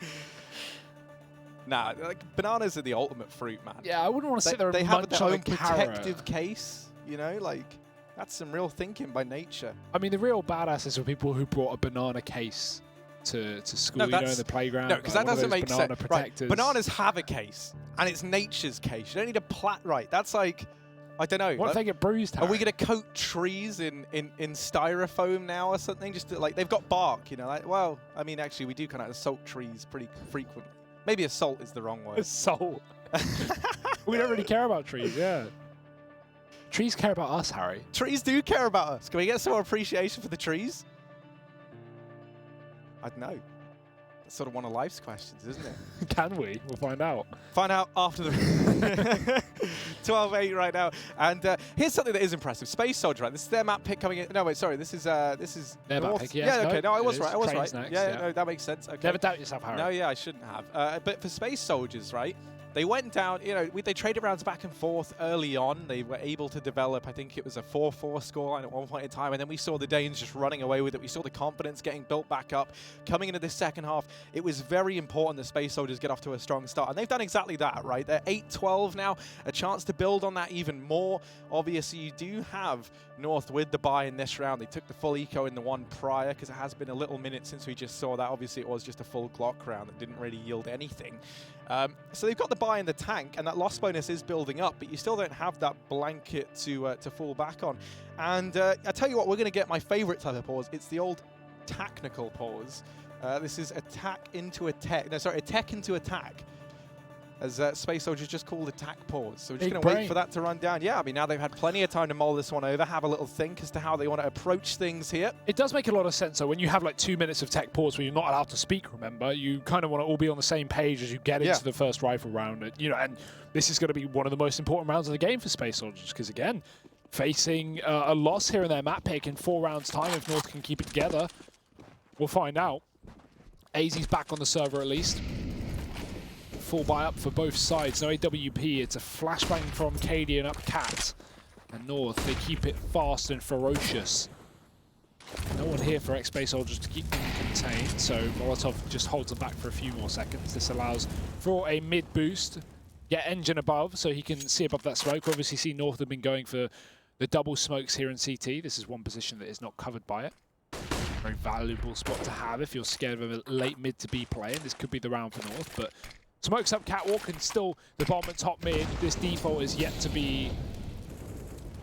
Nah, like, bananas are the ultimate fruit, man. Yeah, I wouldn't want to sit there They and have munch their on own a carrot. protective case, you know, like, that's some real thinking by nature. I mean, the real badasses were people who brought a banana case to school, you know, in the playground. No, because like that one of doesn't those make banana sense. protectors. Right, bananas have a case, and it's nature's case. You don't need a right, that's like, I don't know. What if they get bruised, Are we Harry? going to coat trees in styrofoam now or something? Just to, like, they've got bark, you know. Like, well, I mean, actually, we do kind of assault trees pretty frequently. Maybe assault is the wrong word. Assault. We don't really care about trees, yeah. Trees care about us, Harry. Trees do care about us. Can we get some more appreciation for the trees? I don't know. That's sort of one of life's questions, isn't it? Can we? We'll find out. Find out after the 12-8 right now. And here's something that is impressive. Space Soldier, right? This is their map pick coming in. No, wait, sorry. This is their map North. pick. Yes, Yeah, okay. No, I it was is. right. I was Trains right. next, Yeah, no, that makes sense. Okay. Never doubt yourself, Harry. No, yeah, I shouldn't have. But for Space Soldiers, right? They went down, you know, they traded rounds back and forth early on. They were able to develop, I think it was a 4-4 scoreline at one point in time, and then we saw the Danes just running away with it. We saw the confidence getting built back up. Coming into this second half, it was very important the Space Soldiers get off to a strong start, and they've done exactly that, right? They're 8-12 now, a chance to build on that even more. Obviously, you do have North with the bye in this round. They took the full eco in the one prior, because it has been a little minute since we just saw that. Obviously, it was just a full clock round that didn't really yield anything. So they've got the buy in the tank, and that loss bonus is building up, but you still don't have that blanket to fall back on. And I tell you what, we're going to get my favorite type of pause. It's the old technical pause. This is attack into attack. No, sorry, attack into attack. As Space Soldiers just called attack pause. So we're just going to wait for that to run down. Yeah, I mean, now they've had plenty of time to mull this one over, have a little think as to how they want to approach things here. It does make a lot of sense. So when you have like 2 minutes of tech pause where you're not allowed to speak, remember, you kind of want to all be on the same page as you get into the first rifle round. You know, and this is going to be one of the most important rounds of the game for Space Soldiers because, again, facing a loss here in their map pick in 4 rounds' time, if North can keep it together, we'll find out. AZ's back on the server at least. Full buy up for both sides. No AWP. It's a flashbang from KD and up Cat. And North, they keep it fast and ferocious. No one here for X-Space Soldiers to keep them contained, so Molotov just holds them back for a few more seconds. This allows for a mid boost. Get Engine above so he can see above that smoke. Obviously see North have been going for the double smokes here in CT. This is one position that is not covered by it. Very valuable spot to have if you're scared of a late mid to B play, and this could be the round for North, but smokes up Catwalk and still the bomb at top mid. This default is yet to be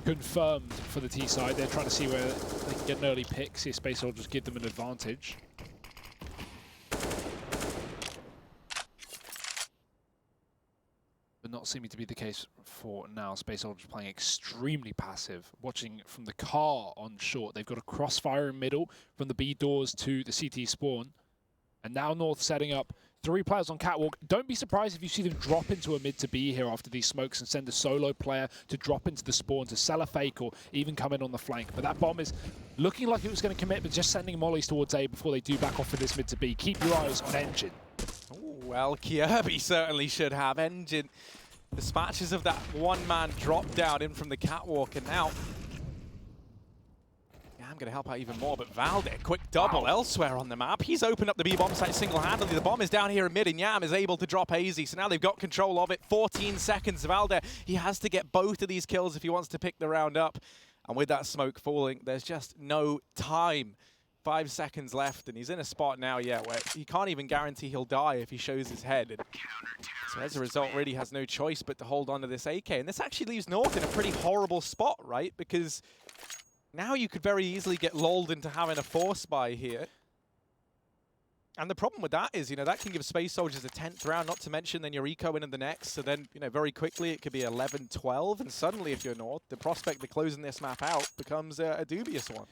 confirmed for the T side. They're trying to see where they can get an early pick, see if Space Soldiers give them an advantage. But not seeming to be the case for now. Space Soldiers playing extremely passive. Watching from the car on short. They've got a crossfire in middle from the B doors to the CT spawn. And now North setting up 3 players on Catwalk. Don't be surprised if you see them drop into a mid to B here after these smokes and send a solo player to drop into the spawn to sell a fake or even come in on the flank. But that bomb is looking like it was going to commit, but just sending mollies towards A before they do back off for this mid to B. Keep your eyes on Engine. Ooh, well, Kirby certainly should have. Engine dispatches of that one-man drop down in from the Catwalk, and now I'm going to help out even more, but Valde, quick double elsewhere on the map. He's opened up the B-bomb site single-handedly. The bomb is down here in mid, and Yam is able to drop AZ, so now they've got control of it. 14 seconds. Valde, he has to get both of these kills if he wants to pick the round up. And with that smoke falling, there's just no time. 5 seconds left, and he's in a spot now, where he can't even guarantee he'll die if he shows his head. And so as a result, really has no choice but to hold on to this AK. And this actually leaves North in a pretty horrible spot, right? Because now you could very easily get lulled into having a force buy here. And the problem with that is, that can give Space Soldiers a 10th round, not to mention then your eco in the next. So then, very quickly it could be 11-12. And suddenly, if you're North, the prospect of closing this map out becomes a dubious one.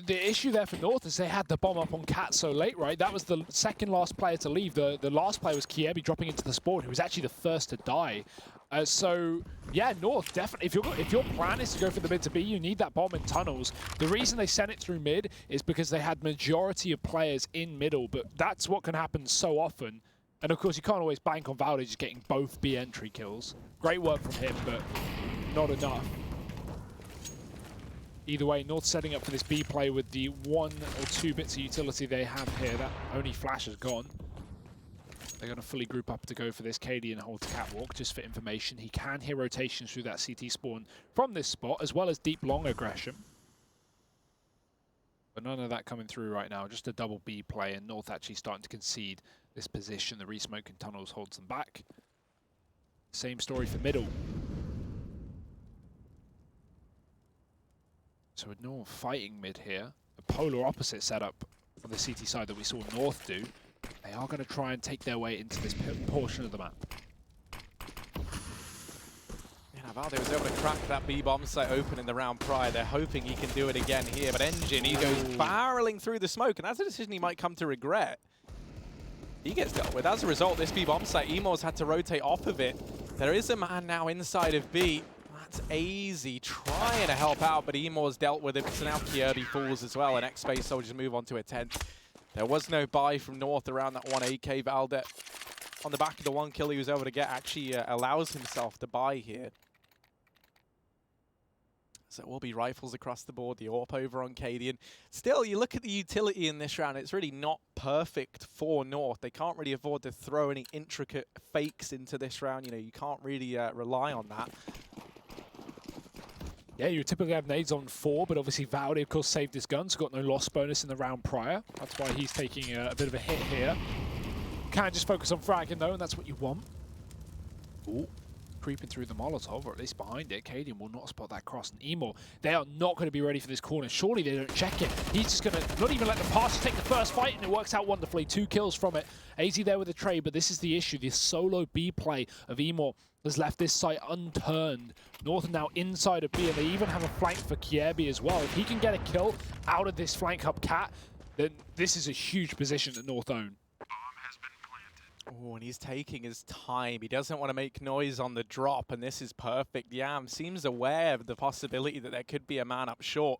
The issue there for North is they had the bomb up on Cat so late, right? That was the second last player to leave. The last player was Kiebi dropping into the spawn, who was actually the first to die. So, yeah, North, definitely. If your plan is to go for the mid to B, you need that bomb in tunnels. The reason they sent it through mid is because they had majority of players in middle, but that's what can happen so often. And, of course, you can't always bank on Valde just getting both B entry kills. Great work from him, but not enough. Either way, North setting up for this B play with the 1 or 2 bits of utility they have here. That only flash is gone. They're going to fully group up to go for this. KD and hold to Catwalk, just for information. He can hear rotations through that CT spawn from this spot, as well as deep long aggression. But none of that coming through right now. Just a double B play, and North actually starting to concede this position. The resmoke in tunnels holds them back. Same story for middle. So with North fighting mid here, the polar opposite setup on the CT side that we saw North do. They are going to try and take their way into this portion of the map. Yeah, Valde was able to crack that B-bomb site open in the round prior. They're hoping he can do it again here, but Engine, he goes barreling through the smoke, and that's a decision he might come to regret. He gets dealt with. As a result, this B-bomb site, Emo's had to rotate off of it. There is a man now inside of B. That's AZ trying to help out, but Emo's dealt with it. So now Kirby falls as well, and X-Space Soldiers move on to a 10th. There was no buy from North around that 1 AK. Valde on the back of the 1 kill he was able to get, actually allows himself to buy here. So it will be rifles across the board, the AWP over on Cadian. Still, you look at the utility in this round, it's really not perfect for North. They can't really afford to throw any intricate fakes into this round. You know, you can't really rely on that. Yeah, you typically have nades on 4, but obviously Valdi, of course, saved his gun, so got no loss bonus in the round prior. That's why he's taking a bit of a hit here. Can't just focus on fragging, though, and that's what you want. Ooh. Creeping through the Molotov, or at least behind it. Cadian will not spot that cross. And Emo, they are not going to be ready for this corner. Surely they don't check it. He's just going to not even let the passer take the first fight, and it works out wonderfully. 2 kills from it. AZ there with the trade, but this is the issue. This solo B play of Emo has left this site unturned. North are now inside of B, and they even have a flank for Kierby as well. If he can get a kill out of this flank up cat, then this is a huge position that North own. Oh, and he's taking his time. He doesn't want to make noise on the drop, and this is perfect. Yam seems aware of the possibility that there could be a man up short.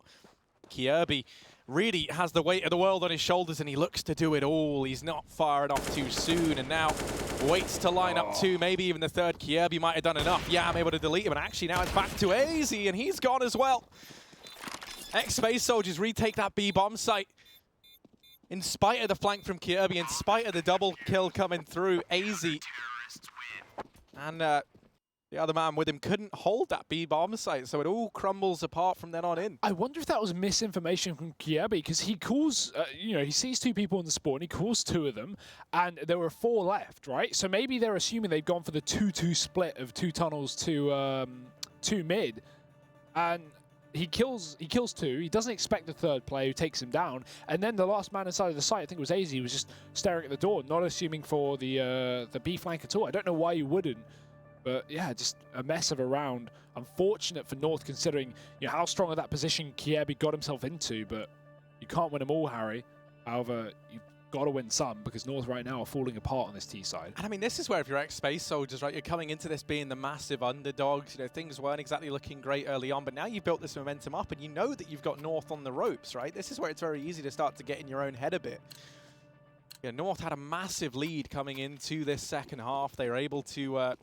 Kierby really has the weight of the world on his shoulders, and he looks to do it all. He's not firing off too soon, and now waits to line up 2, maybe even the 3rd. Kierby might have done enough. Yam able to delete him, and actually now it's back to AZ, and he's gone as well. Ex-Space Soldiers retake that B-bomb site. In spite of the flank from Kierby, in spite of the double kill coming through, AZ and the other man with him couldn't hold that B-bomb site, so it all crumbles apart from then on in. I wonder if that was misinformation from Kierby, because he calls, you know, he sees 2 people in the spawn, he calls 2 of them, and there were 4 left, right? So maybe they're assuming they've gone for the 2-2 split of 2 tunnels to 2 mid, and he kills 2. He doesn't expect the 3rd player who takes him down, and then the last man inside of the site, I think it was AZ, was just staring at the door, not assuming for the B flank at all. I don't know why you wouldn't, but yeah, just a mess of a round. Unfortunate for North, considering, you know, how strong of that position Kierby got himself into, but you can't win them all, Harry. However, you've got to win some, because North right now are falling apart on this T side. And I mean, this is where if you're ex-Space Soldiers, right, you're coming into this being the massive underdogs. You know, things weren't exactly looking great early on, but now you've built this momentum up, and you know that you've got North on the ropes, right? This is where it's very easy to start to get in your own head a bit. Yeah, North had a massive lead coming into this second half. They were able to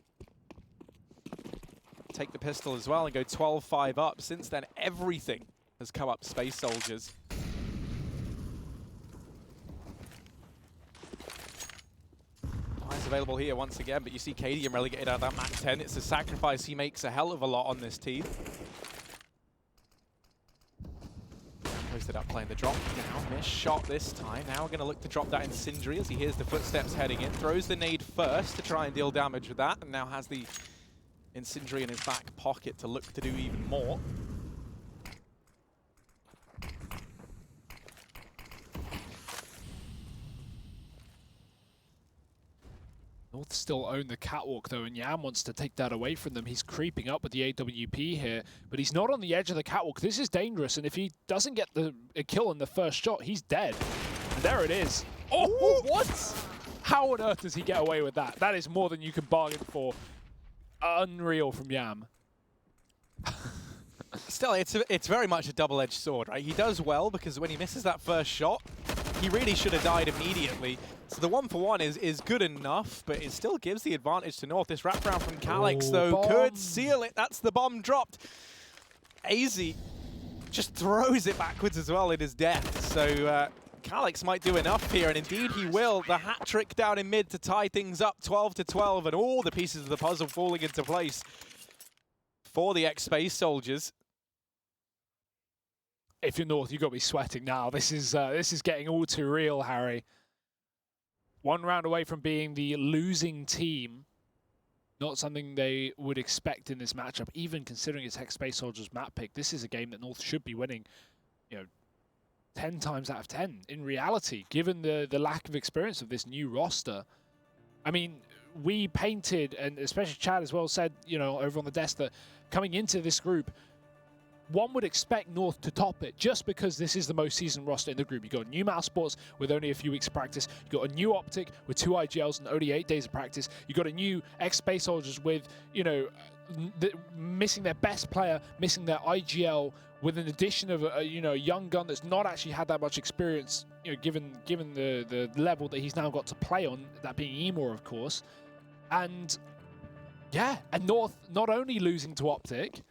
take the pistol as well and go 12-5 up. Since then, everything has come up Space Soldiers. Eyes available here once again, but you see Cadian relegated out of that max 10. It's a sacrifice he makes a hell of a lot on this team. Posted up playing the drop now. Missed shot this time. Now we're going to look to drop that Incendiary as he hears the footsteps heading in. Throws the nade first to try and deal damage with that, and now has the Incendiary in his back pocket to look to do even more. North still own the catwalk though, and Yam wants to take that away from them. He's creeping up with the AWP here, but he's not on the edge of the catwalk. This is dangerous, and if he doesn't get a kill in the first shot, he's dead. And there it is. Oh, what? How on earth does he get away with that? That is more than you can bargain for. Unreal from Yam. Still, it's very much a double-edged sword, right? He does well because when he misses that first shot, he really should have died immediately. So the 1-for-1 is good enough, but it still gives the advantage to North. This wraparound from Calyx, though, could seal it. That's the bomb dropped. AZ just throws it backwards as well in his death. So Calyx might do enough here, and indeed he will. The hat trick down in mid to tie things up 12-12, and all the pieces of the puzzle falling into place for the ex-Space Soldiers. If you're North, you've got to be sweating now. This is getting all too real, Harry. 1 round away from being the losing team. Not something they would expect in this matchup, even considering it's ex-Space Soldiers map pick. This is a game that North should be winning, you know, 10 times out of 10 in reality, given the lack of experience of this new roster. I mean, we painted, and especially Chad as well said, you know, over on the desk, that coming into this group, one would expect North to top it just because this is the most seasoned roster in the group. You've got new Mouse Sports with only a few weeks of practice. You've got a new Optic with 2 IGLs and only 8 days of practice. You've got a new ex-Space Soldiers with, you know, missing their best player, missing their IGL, with an addition of a young gun that's not actually had that much experience, given the level that he's now got to play on, that being Emor, of course. And yeah, and North not only losing to Optic,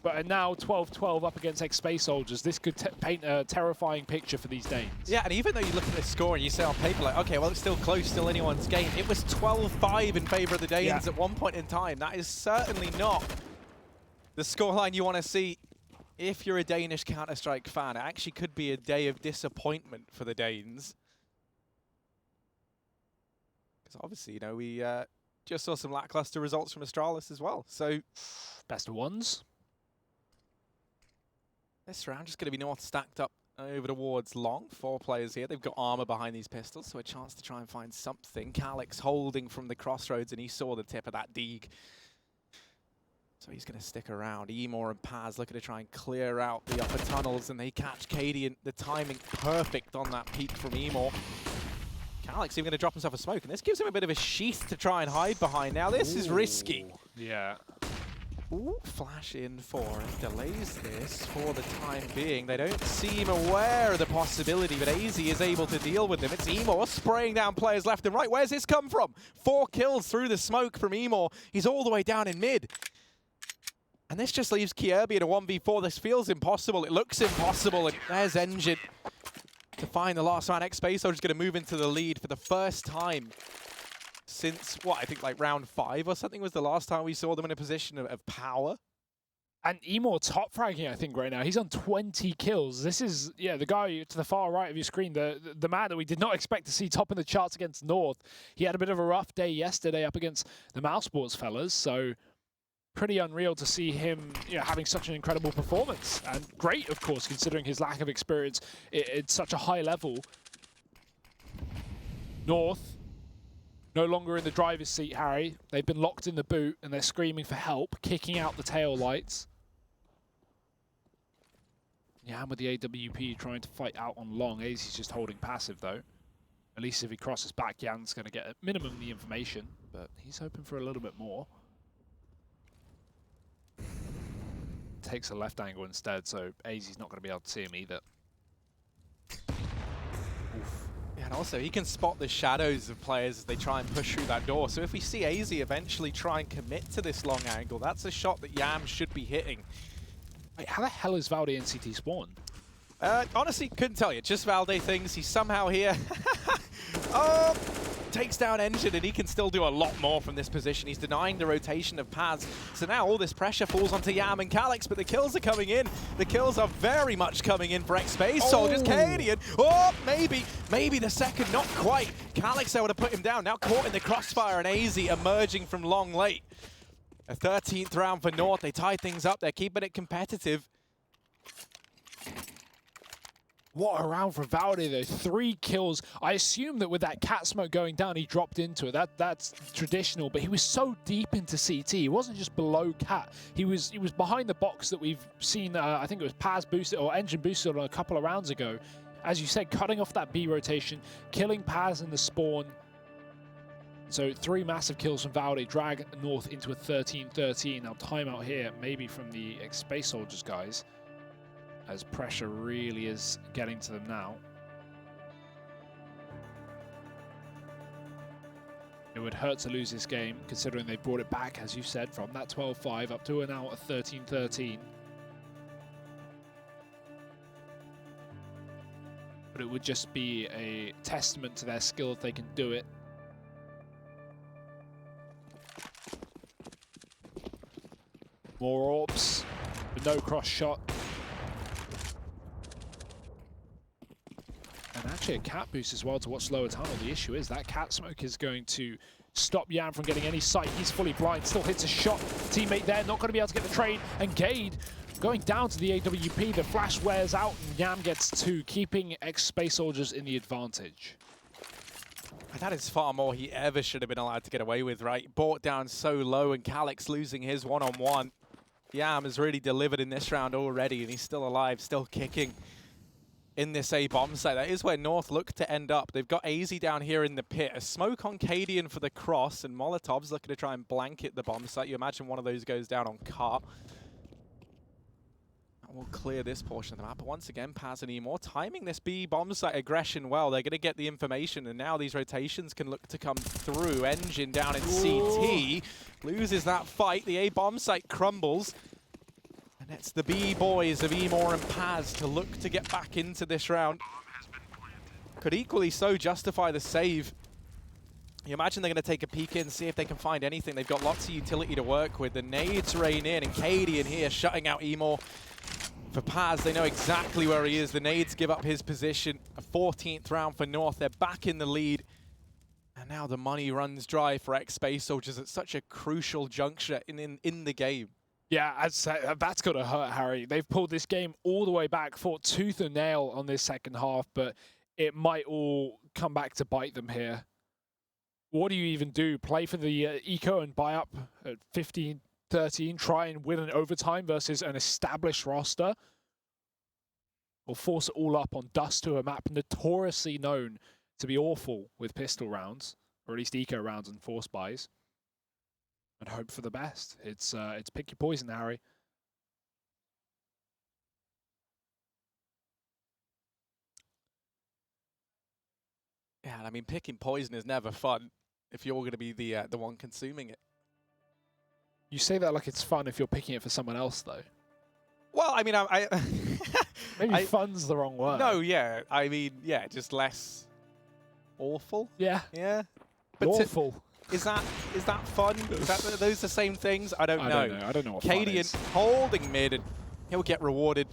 but are now 12-12 up against Space Soldiers. This could paint a terrifying picture for these Danes. Yeah, and even though you look at the score and you say on paper, like, okay, well, it's still close, still anyone's game. It was 12-5 in favor of the Danes at one point in time. That is certainly not the scoreline you want to see if you're a Danish Counter-Strike fan. It actually could be a day of disappointment for the Danes. Because obviously, we just saw some lackluster results from Astralis as well. So, best of ones. This round just going to be North stacked up over towards Long. 4 players here. They've got armor behind these pistols, so a chance to try and find something. Calix holding from the crossroads, and he saw the tip of that Deeg. So he's going to stick around. Emor and Paz looking to try and clear out the upper tunnels, and they catch Cadian. The timing perfect on that peek from Emor. Calix even going to drop himself a smoke, and this gives him a bit of a sheath to try and hide behind. Now this is risky. Yeah. Ooh, flash in for it, delays this for the time being. They don't seem aware of the possibility, but AZ is able to deal with them. It's Emor spraying down players left and right. Where's this come from? 4 kills through the smoke from Emor. He's all the way down in mid. And this just leaves Kierby in a 1v4. This feels impossible. It looks impossible, and there's Engine to find the last round. Space Soldier's going to move into the lead for the first time since, I think like round 5 or something was the last time we saw them in a position of power. And Emor top fragging, I think, right now. He's on 20 kills. This is, the guy to the far right of your screen, the man that we did not expect to see top in the charts against North. He had a bit of a rough day yesterday up against the Mousesports fellas, so pretty unreal to see him having such an incredible performance. And great, of course, considering his lack of experience at such a high level. North no longer in the driver's seat, Harry. They've been locked in the boot and they're screaming for help, kicking out the tail lights. Yam with the AWP trying to fight out on Long. AZ's just holding passive though. At least if he crosses back, Yan's going to get at minimum the information, but he's hoping for a little bit more. Takes a left angle instead, so AZ's not going to be able to see him either. Oof. Yeah, and also he can spot the shadows of players as they try and push through that door. So if we see AZ eventually try and commit to this long angle, that's a shot that Yam should be hitting. Wait, how the hell is Valde in CT spawn? Honestly, couldn't tell you. Just Valde things. He's somehow here. Takes down Engine, and he can still do a lot more from this position. He's denying the rotation of Paz. So now all this pressure falls onto Yam and Calix, but the kills are coming in. The kills are very much coming in for Space Soldiers. Cadian, maybe the second, not quite. Calix able to put him down. Now caught in the crossfire, and AZ emerging from Long late. A 13th round for North. They tie things up. They're keeping it competitive. What a round for Valde though, 3 kills. I assume that with that cat smoke going down, he dropped into it. That's traditional, but he was so deep into CT. He wasn't just below cat. He was behind the box that we've seen, I think it was Paz boosted or Engine boosted on a couple of rounds ago. As you said, cutting off that B rotation, killing Paz in the spawn. So 3 massive kills from Valde, drag North into a 13-13. Now timeout here, maybe from the Space Soldiers guys, as pressure really is getting to them now. It would hurt to lose this game, considering they brought it back, as you said, from that 12-5 up to now a 13-13. But it would just be a testament to their skill if they can do it. More orbs, but no cross shot. And actually a cat boost as well to watch lower tunnel. The issue is that cat smoke is going to stop Yam from getting any sight. He's fully blind, still hits a shot. Teammate there, not going to be able to get the trade. And Gade going down to the AWP. The flash wears out and Yam gets 2, keeping Space Soldiers in the advantage. That is far more he ever should have been allowed to get away with, right? Brought down so low and Calix losing his one-on-one. Yam has really delivered in this round already, and he's still alive, still kicking. in this A bomb site. That is where North look to end up. They've got AZ down here in the pit. A smoke on Cadian for the cross, and Molotov's looking to try and blanket the bomb site. You imagine one of those goes down on Cart. We'll clear this portion of the map. But once again, Paz and Emor timing this B bomb site aggression well. They're going to get the information, and now these rotations can look to come through. Engine down in CT loses that fight. The A bomb site crumbles. And it's the B boys of Emor and Paz to look to get back into this round. Could equally so justify the save. You imagine they're going to take a peek in, see if they can find anything. They've got lots of utility to work with. The nades rain in, and Cadian here shutting out Emor. For Paz, they know exactly where he is. The nades give up his position. A 14th round for North. They're back in the lead. And now the money runs dry for Space Soldiers at such a crucial juncture in the game. Yeah, that's got to hurt, Harry. They've pulled this game all the way back, fought tooth and nail on this second half, but it might all come back to bite them here. What do you even do? Play for the eco and buy up at 15-13, try and win an overtime versus an established roster? Or force it all up on Dust2, a map notoriously known to be awful with pistol rounds, or at least eco rounds and force buys, and hope for the best. It's pick your poison, Harry. Yeah, I mean, picking poison is never fun if you're going to be the one consuming it. You say that like it's fun if you're picking it for someone else, though. Well, I mean, Maybe fun's the wrong word. No, yeah. I mean, yeah, just less awful. Yeah. Yeah. But awful. Is that fun? Are those the same things? I don't know. I don't know what fun is. Cadian holding mid, and he'll get rewarded.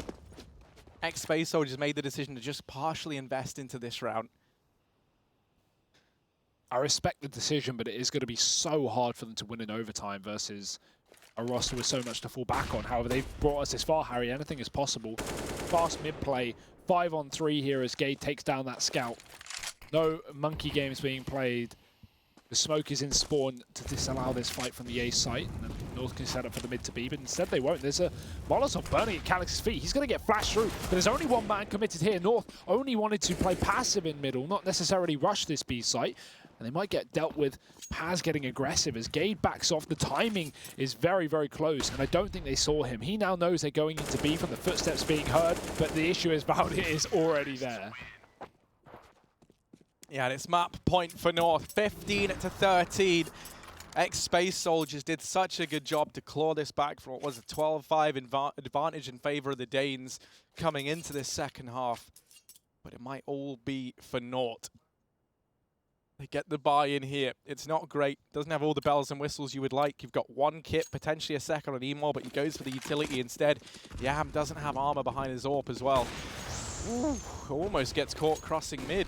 Space Soldiers made the decision to just partially invest into this round. I respect the decision, but it is going to be so hard for them to win in overtime versus a roster with so much to fall back on. However, they've brought us this far, Harry. Anything is possible. Fast mid-play. 5-on-3 here as Gade takes down that scout. No monkey games being played. The smoke is in spawn to disallow this fight from the A site. And North can set up for the mid to B, but instead they won't. There's a Molotov burning at Calix's feet. He's going to get flashed through, but there's only one man committed here. North only wanted to play passive in middle, not necessarily rush this B site. And they might get dealt with. Paz getting aggressive as Gade backs off. The timing is very, very close, and I don't think they saw him. He now knows they're going into B from the footsteps being heard, but the issue is Valdir is already there. Yeah, and it's map point for North, 15-13. Space Soldiers did such a good job to claw this back from what was a 12-5 advantage in favor of the Danes coming into this second half. But it might all be for naught. They get the buy-in here. It's not great. Doesn't have all the bells and whistles you would like. You've got one kit, potentially a second on Emor, but he goes for the utility instead. Yam doesn't have armor behind his AWP as well. Ooh, almost gets caught crossing mid.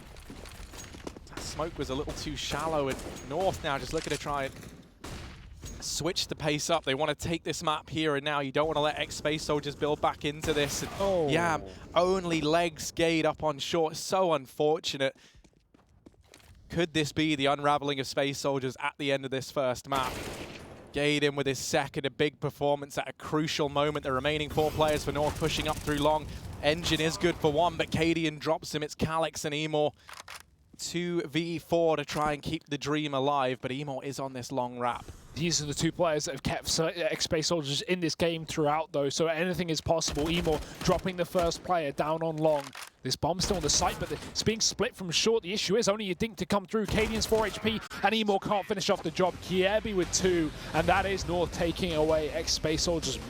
That smoke was a little too shallow, and North now just looking to try and switch the pace up. They want to take this map here and now. You don't want to let Space Soldiers build back into this. And Yam only legs Gade up on short. So unfortunate. Could this be the unraveling of Space Soldiers at the end of this first map? Gade in with his second, a big performance at a crucial moment. The remaining 4 players for North pushing up through long. Engine is good for 1, but Cadian drops him. It's Calix and Emor. 2v4 to try and keep the dream alive, but Emor is on this long wrap. These are the 2 players that have kept Space Soldiers in this game throughout, though, so anything is possible. Emor dropping the first player down on long. This bomb's still on the site, but it's being split from short. The issue is only a dink to come through. Cadian's 4 HP, and Emor can't finish off the job. Kiebi with 2, and that is North taking away Space Soldiers'